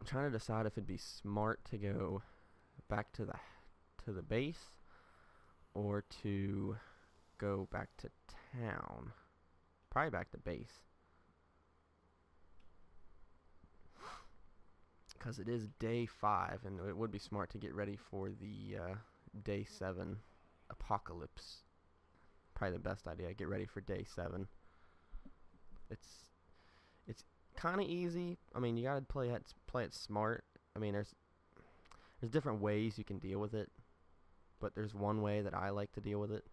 I'm trying to decide if it'd be smart to go back to the base or to go back to town. Probably back to base. Because it is day 5, and it would be smart to get ready for the day 7 apocalypse. Probably the best idea. Get ready for day 7. It's kind of easy. I mean, you gotta play it smart. I mean, there's different ways you can deal with it, but there's one way that I like to deal with it.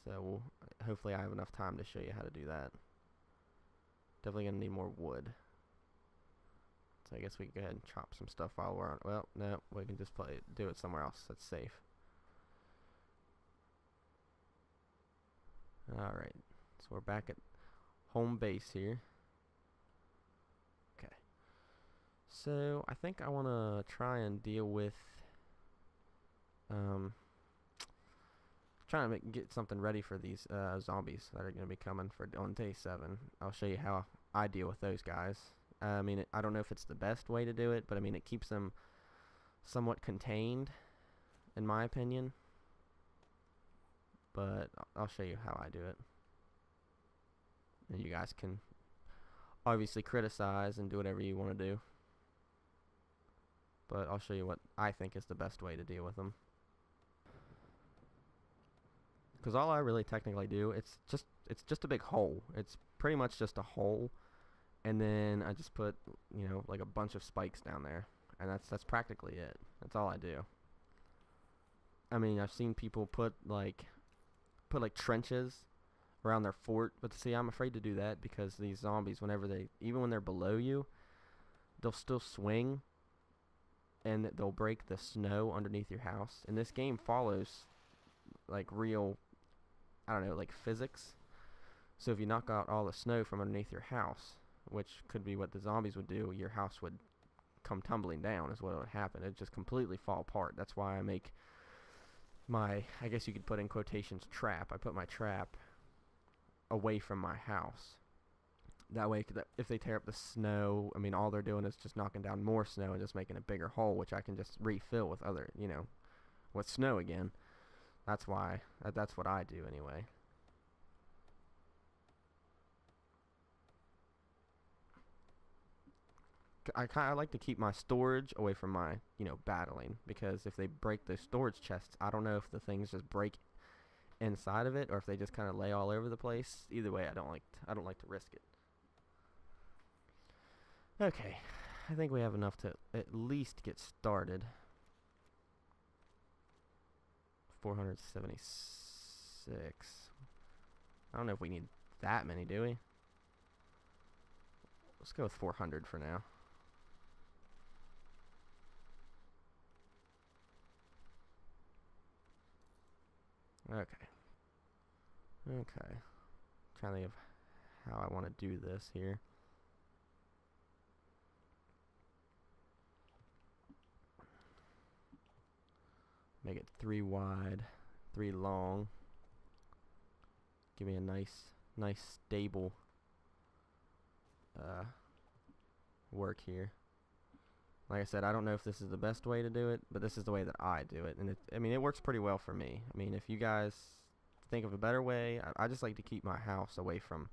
So hopefully I have enough time to show you how to do that. Definitely gonna need more wood. So I guess we can go ahead and chop some stuff while we're on. Well, no, we can just do it somewhere else. That's safe. Alright, so we're back at home base here. Okay. So I think I want to try and deal with trying to get something ready for these zombies that are going to be coming on day 7. I'll show you how I deal with those guys. I mean, I don't know if it's the best way to do it, but I mean, it keeps them somewhat contained, in my opinion. But I'll show you how I do it. And you guys can obviously criticize and do whatever you want to do. But I'll show you what I think is the best way to deal with them. Because all I really technically do, it's just a big hole. It's pretty much just a hole, and then I just put, you know, like a bunch of spikes down there, and that's practically it. That's all I do. I mean, I've seen people put like trenches around their fort, but see, I'm afraid to do that because these zombies, even when they're below you, they'll still swing, and they'll break the snow underneath your house. And this game follows like real, I don't know, like physics. So if you knock out all the snow from underneath your house, which could be what the zombies would do, your house would come tumbling down is what would happen. It'd just completely fall apart. That's why I make my, I guess you could put in quotations, trap. I put my trap away from my house. That way, if they tear up the snow, I mean, all they're doing is just knocking down more snow and just making a bigger hole, which I can just refill with other, you know, with snow again. That's why, that's what I do anyway. I like to keep my storage away from my, you know, battling, because if they break those storage chests, I don't know if the things just break inside of it or if they just kind of lay all over the place. Either way, I don't like to risk it. Okay, I think we have enough to at least get started. 476. I don't know if we need that many, do we? Let's go with 400 for now. Okay. Okay. Trying to think of how I want to do this here. Make it 3 wide, 3 long. Give me a nice stable work here. Like I said, I don't know if this is the best way to do it, but this is the way that I do it, and I mean, it works pretty well for me. I mean, if you guys think of a better way, I just like to keep my house away from,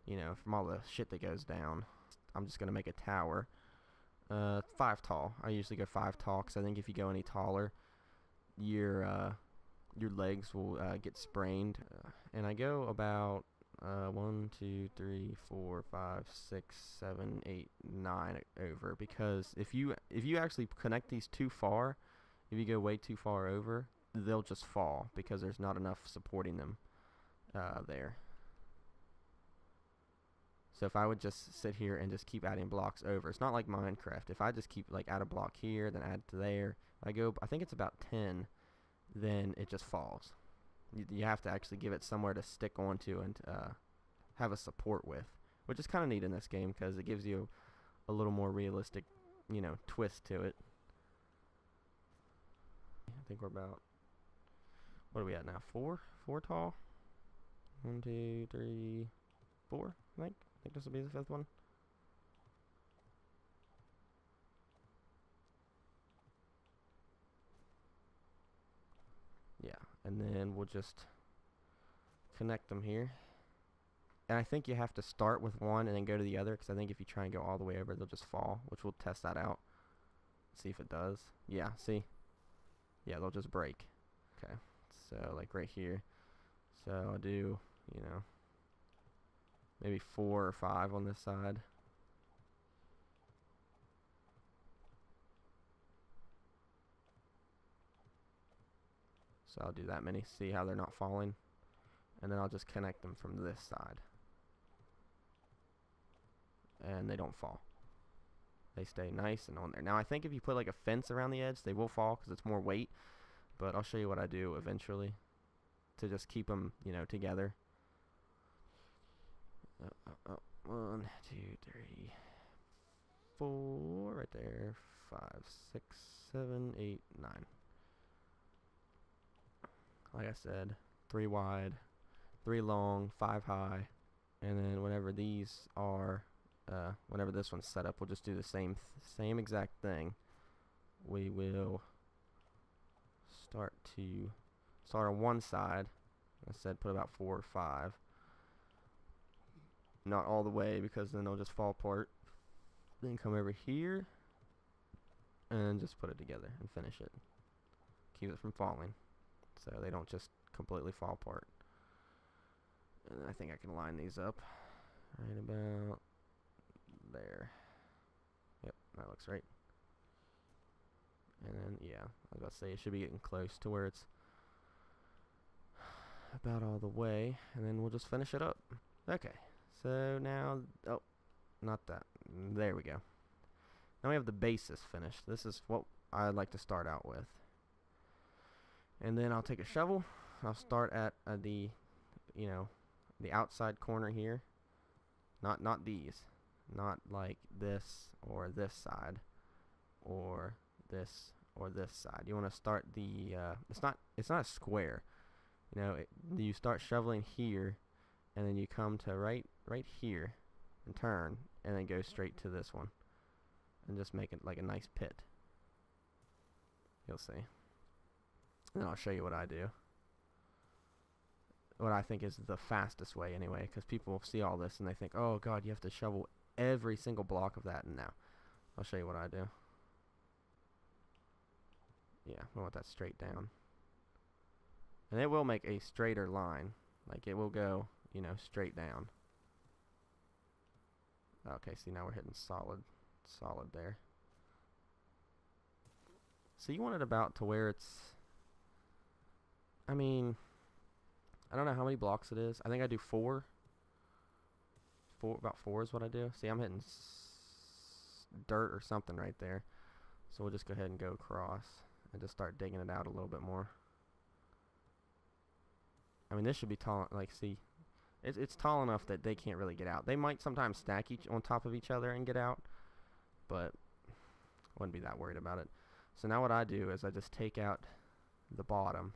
you know, from all the shit that goes down. I'm just gonna make a tower, 5 tall. I usually go 5 tall because I think if you go any taller, your legs will get sprained. And I go about 1, 2, 3, 4, 5, 6, 7, 8, 9 over, because if you actually connect these too far, if you go way too far over, they'll just fall because there's not enough supporting them there. So if I would just sit here and just keep adding blocks over, it's not like Minecraft. If I just keep like add a block here, then add to there, I think it's about 10, then it just falls. You have to actually give it somewhere to stick onto and have a support with, which is kind of neat in this game because it gives you a little more realistic, you know, twist to it. I think we're about, what are we at now? 4 tall. 1, 2, 3, 4. I think this will be the 5th one. and then we'll just connect them here. And I think you have to start with one and then go to the other, because I think if you try and go all the way over, they'll just fall, which we'll test that out. See if it does. Yeah, see? Yeah, they'll just break. Okay, so like right here. So I'll do, you know, maybe 4 or 5 on this side. So I'll do that many. See how they're not falling? And then I'll just connect them from this side. And they don't fall. They stay nice and on there. Now I think if you put like a fence around the edge, they will fall because it's more weight. But I'll show you what I do eventually to just keep them, you know, together. 1, 2, 3, 4, right there. 5, 6, 7, 8, 9. Like I said, 3 wide, 3 long, 5 high, and then whenever these are, whenever this one's set up, we'll just do the same exact thing. We will start on one side. I said put about 4 or 5. Not all the way, because then they'll just fall apart. Then come over here and just put it together and finish it. Keep it from falling, so they don't just completely fall apart. And I think I can line these up right about there. Yep, that looks right. And then, yeah, I was about to say it should be getting close to where it's about all the way, and then we'll just finish it up. Okay, so now, oh, not that. There we go. Now we have the basis finished. This is what I'd like to start out with. And then I'll take a shovel. I'll start at the, you know, the outside corner here. Not these. Not like this or this side, or this or this side. You want to start the. It's not a square. You know, you start shoveling here, and then you come to right here, and turn, and then go straight to this one, and just make it like a nice pit. You'll see. And I'll show you what I do. What I think is the fastest way anyway, because people see all this and they think, oh god, you have to shovel every single block of that. And now I'll show you what I do. Yeah, I want that straight down, and it will make a straighter line. Like it will go, you know, straight down. Okay, see, now we're hitting solid there. So you want it about to where it's, I mean, I don't know how many blocks it is. I think I do 4. About 4 is what I do. See, I'm hitting dirt or something right there. So we'll just go ahead and go across and just start digging it out a little bit more. I mean, this should be tall. Like, see, it's tall enough that they can't really get out. They might sometimes stack each on top of each other and get out, but wouldn't be that worried about it. So now what I do is I just take out the bottom.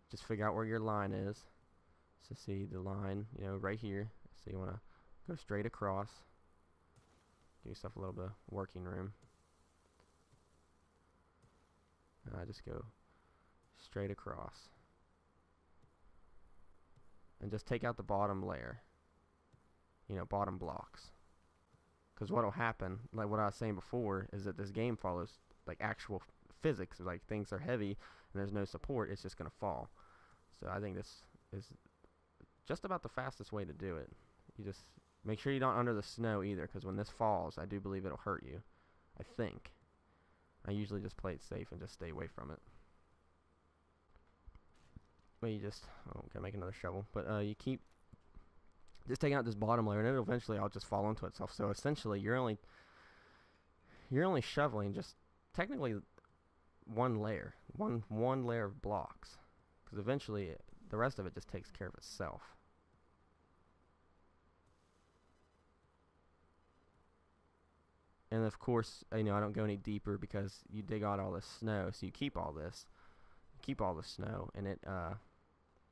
Just figure out where your line is. So see the line, you know, right here. So you want to go straight across. Give yourself a little bit of working room. And I just go straight across. And just take out the bottom layer. You know, bottom blocks. Because what will happen, like what I was saying before, is that this game follows like actual physics. Like things are heavy and there's no support, it's just going to fall. So I think this is just about the fastest way to do it. You just make sure you don't under the snow either, because when this falls, I do believe it'll hurt you. I think. I usually just play it safe and just stay away from it. But you just, oh, okay, make another shovel. But you keep just taking out this bottom layer, and it'll eventually all just fall into itself. So essentially, you're only shoveling just technically one layer, one layer of blocks, because eventually the rest of it just takes care of itself. And of course, you know, I don't go any deeper because you dig out all this snow, so you keep all this, keep all the snow, and it,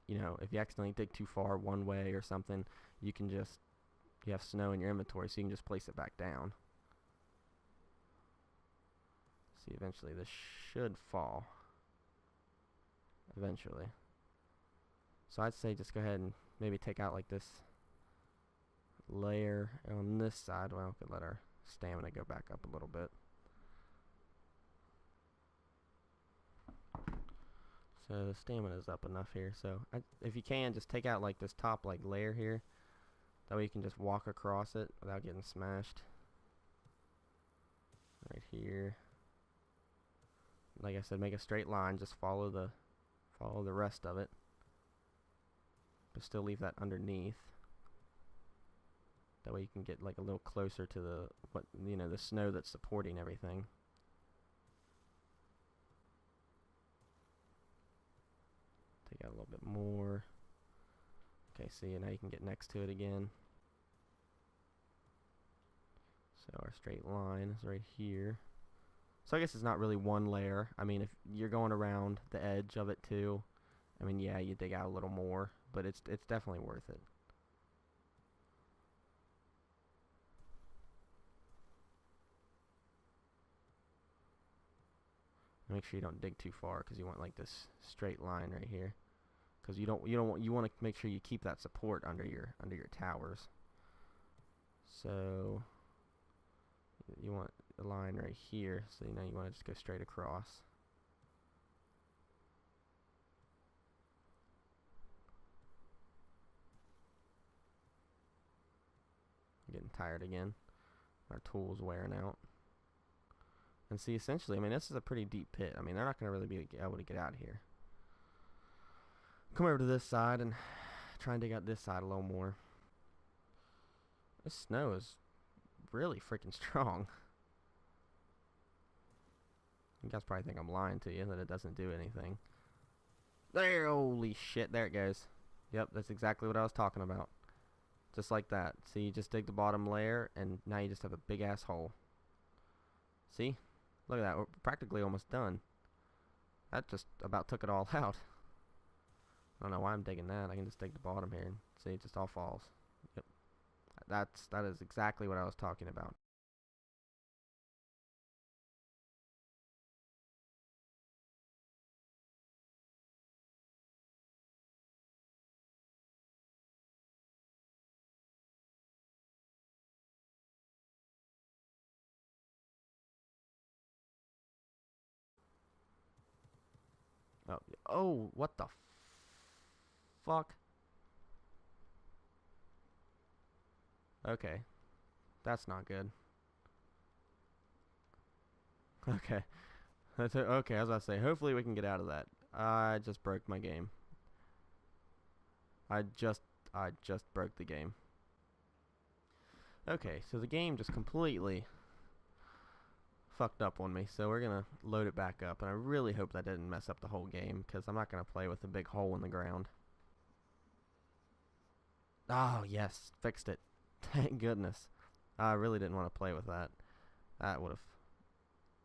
you know, if you accidentally dig too far one way or something, you can just, you have snow in your inventory, so you can just place it back down. See, eventually this should fall. eventually. So I'd say just go ahead and maybe take out like this layer on this side. Well, we could let our stamina go back up a little bit. So the stamina is up enough here. So if you can, just take out like this top like layer here. That way you can just walk across it without getting smashed. Right here. Like I said, make a straight line. Just follow the rest of it, but still leave that underneath. That way you can get like a little closer to the the snow that's supporting everything. Take out a little bit more. Okay, see, now you can get next to it again. So our straight line is right here. So I guess it's not really one layer. I mean, if you're going around the edge of it too, I mean, yeah, you dig out a little more, but it's definitely worth it. Make sure you don't dig too far, because you want like this straight line right here. Because you want to make sure you keep that support under your towers. So you want a line right here, so now you want to just go straight across. I'm getting tired again. Our tool's wearing out. And see, essentially, I mean, this is a pretty deep pit. I mean, they're not going to really be able to get out of here. Come over to this side and try and dig out this side a little more. This snow is really freaking strong. You guys probably think I'm lying to you, that it doesn't do anything. There, holy shit, there it goes. Yep, that's exactly what I was talking about. Just like that. See, you just dig the bottom layer, and now you just have a big-ass hole. See? Look at that, we're practically almost done. That just about took it all out. I don't know why I'm digging that. I can just dig the bottom here and see, it just all falls. Yep. That is exactly what I was talking about. Oh, what the fuck? Okay. That's not good. Okay. Okay, I was about to say, hopefully we can get out of that. I just broke my game. I just broke the game. Okay, so the game just completely fucked up on me, so we're gonna load it back up, and I really hope that didn't mess up the whole game, because I'm not gonna play with a big hole in the ground. Oh, yes, fixed it. Thank goodness. I really didn't want to play with that. That would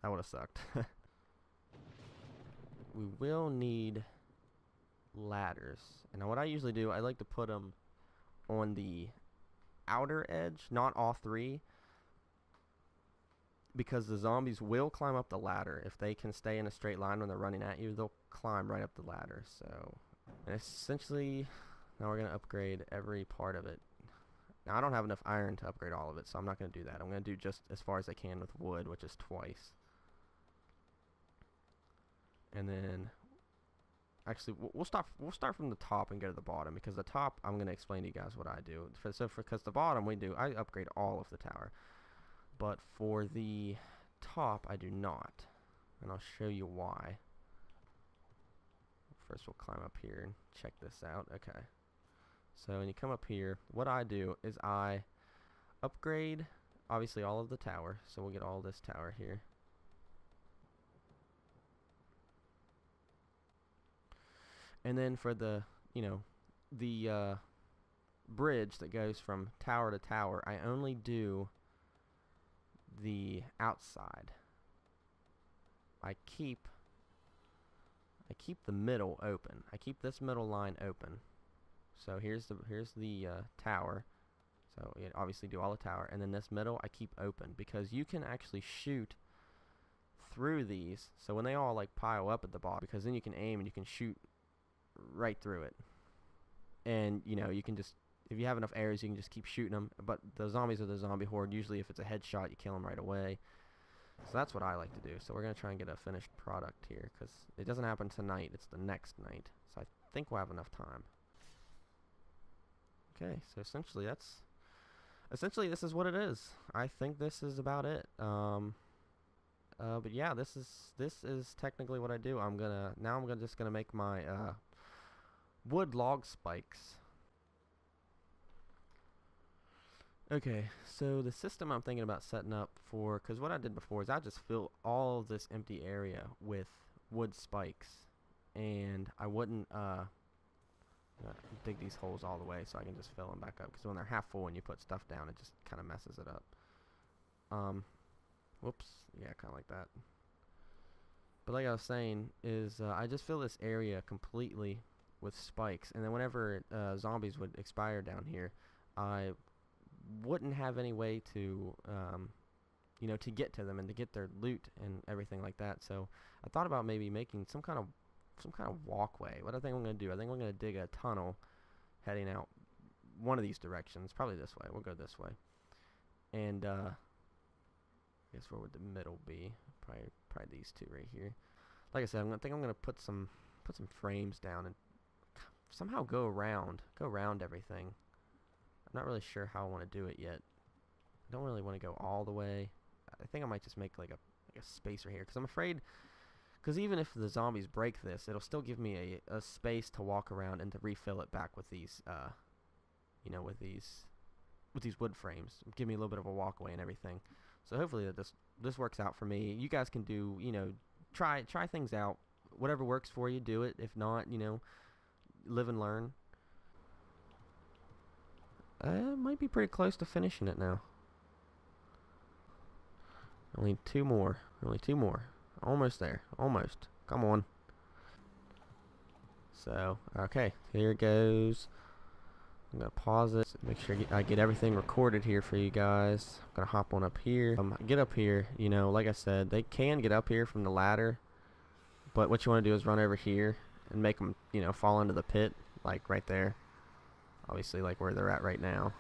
have sucked. We will need ladders. And what I usually do, I like to put them on the outer edge, not all three, because the zombies will climb up the ladder. If they can stay in a straight line when they're running at you, they'll climb right up the ladder. So, and essentially, now we're going to upgrade every part of it. Now, I don't have enough iron to upgrade all of it, so I'm not going to do that. I'm going to do just as far as I can with wood, which is twice. And then, actually, we'll start from the top and go to the bottom, because the top, I'm going to explain to you guys what I do. Because the bottom, I upgrade all of the tower. But for the top, I do not. And I'll show you why. First, we'll climb up here and check this out. Okay. So when you come up here, what I do is I upgrade, obviously, all of the tower. So we'll get all this tower here. And then for the, the bridge that goes from tower to tower, I only do the outside. I keep the middle open. I keep this middle line open. So here's the tower. So you obviously do all the tower, and then this middle I keep open, because you can actually shoot through these. So when they all like pile up at the bottom, because then you can aim and you can shoot right through it. And you know, you can just, if you have enough arrows, you can just keep shooting them. But the zombies are the zombie horde. Usually, if it's a headshot, you kill them right away. So that's what I like to do. So we're gonna try and get a finished product here, because it doesn't happen tonight. It's the next night. So I think we'll have enough time. Okay, so essentially this is what it is. I think this is about it. But yeah, this is technically what I do. I'm just gonna make my wood log spikes. Okay, so the system I'm thinking about setting up for, because what I did before is I just fill all of this empty area with wood spikes, and I wouldn't dig these holes all the way so I can just fill them back up, because when they're half full and you put stuff down, it just kind of messes it up. Whoops, yeah, kind of like that. But like I was saying, is I just fill this area completely with spikes, and then whenever zombies would expire down here, I wouldn't have any way to you know, to get to them and to get their loot and everything like that. So I thought about maybe making some kind of walkway. What I think I'm going to do, I think I'm going to dig a tunnel heading out one of these directions, probably this way. We'll go this way. And I guess where would the middle be? Probably these two right here. Like I said, I think I'm going to put some frames down and somehow go around everything. I'm not really sure how I want to do it yet. I don't really want to go all the way. I think I might just make like a spacer here, because I'm afraid, because even if the zombies break this, it'll still give me a space to walk around and to refill it back with these you know, with these wood frames. Give me a little bit of a walkway and everything. So hopefully that this works out for me. You guys can do, you know, try things out. Whatever works for you, do it. If not, you know, live and learn. Might be pretty close to finishing it now. Only two more. Almost there. Almost. Come on. So, okay. Here it goes. I'm going to pause it. Make sure I get everything recorded here for you guys. I'm going to hop on up here. Get up here. You know, like I said, they can get up here from the ladder. But what you want to do is run over here and make them, you know, fall into the pit. Like right there. Obviously, like where they're at right now.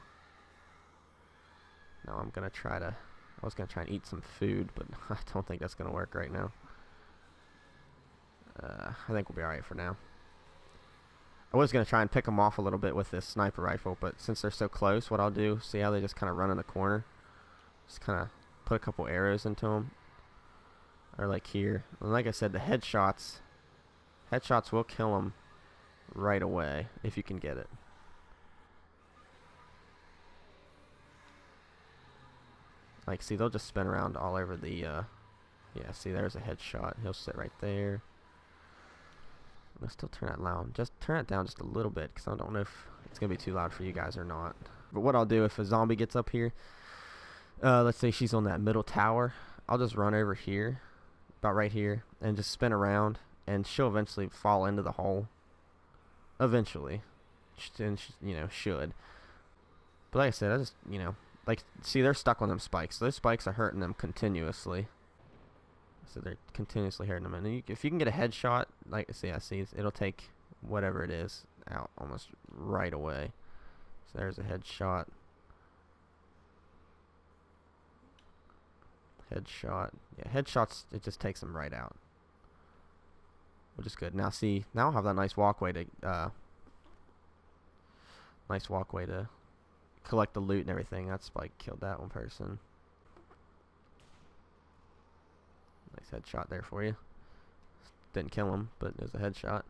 Now I'm going to try to... I was going to try and eat some food, but I don't think that's going to work right now. I think we'll be alright for now. I was going to try and pick them off a little bit with this sniper rifle, but since they're so close, what I'll do, see how they just kind of run in the corner? Just kind of put a couple arrows into them. Or like here. And like I said, the headshots will kill them right away, if you can get it. Like, see, they'll just spin around all over the, yeah, see, there's a headshot. He'll sit right there. Let's still turn that loud. Just turn it down just a little bit, because I don't know if it's going to be too loud for you guys or not. But what I'll do, if a zombie gets up here, let's say she's on that middle tower, I'll just run over here, about right here, and just spin around, and she'll eventually fall into the hole. Eventually. And she, you know, should. But like I said, I just, you know, like, see, they're stuck on them spikes. Those spikes are hurting them continuously. So they're continuously hurting them. And if you can get a headshot, like, see, I see, it'll take whatever it is out almost right away. So there's a headshot. Headshot. Yeah, headshots, it just takes them right out. Which is good. Now, see, now I'll have that nice walkway to, collect the loot and everything. That spike killed that one person. Nice headshot there for you. Didn't kill him, but there's a headshot.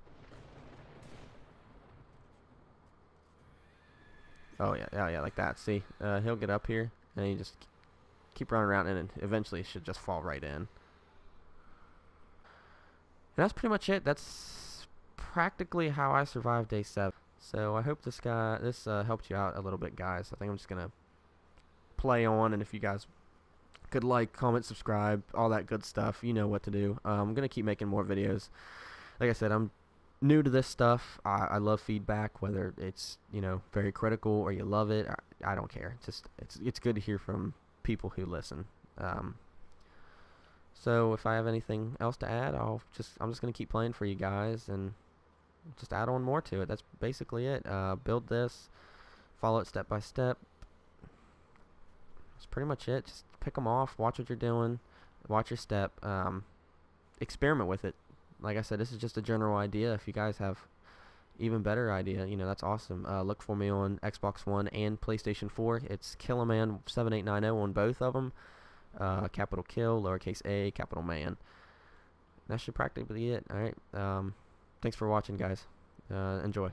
Oh yeah, like that. See, he'll get up here, and you just keep running around, and eventually it should just fall right in. And that's pretty much it. That's practically how I survived day 7. So I hope this helped you out a little bit, guys. I think I'm just gonna play on, and if you guys could like, comment, subscribe, all that good stuff, you know what to do. I'm gonna keep making more videos. Like I said, I'm new to this stuff. I love feedback, whether it's, you know, very critical or you love it. I don't care. It's good to hear from people who listen. So if I have anything else to add, I'm just gonna keep playing for you guys, and just add on more to it. That's basically it. Build this, follow it step by step. That's pretty much it. Just pick them off, watch what you're doing, watch your step, experiment with it. Like I said, this is just a general idea. If you guys have even better idea, you know, that's awesome. Look for me on Xbox One and PlayStation 4. It's Killaman7890 on both of them. Capital Kill, lowercase a, capital Man. That should practically be it. Alright. Thanks for watching, guys. Enjoy.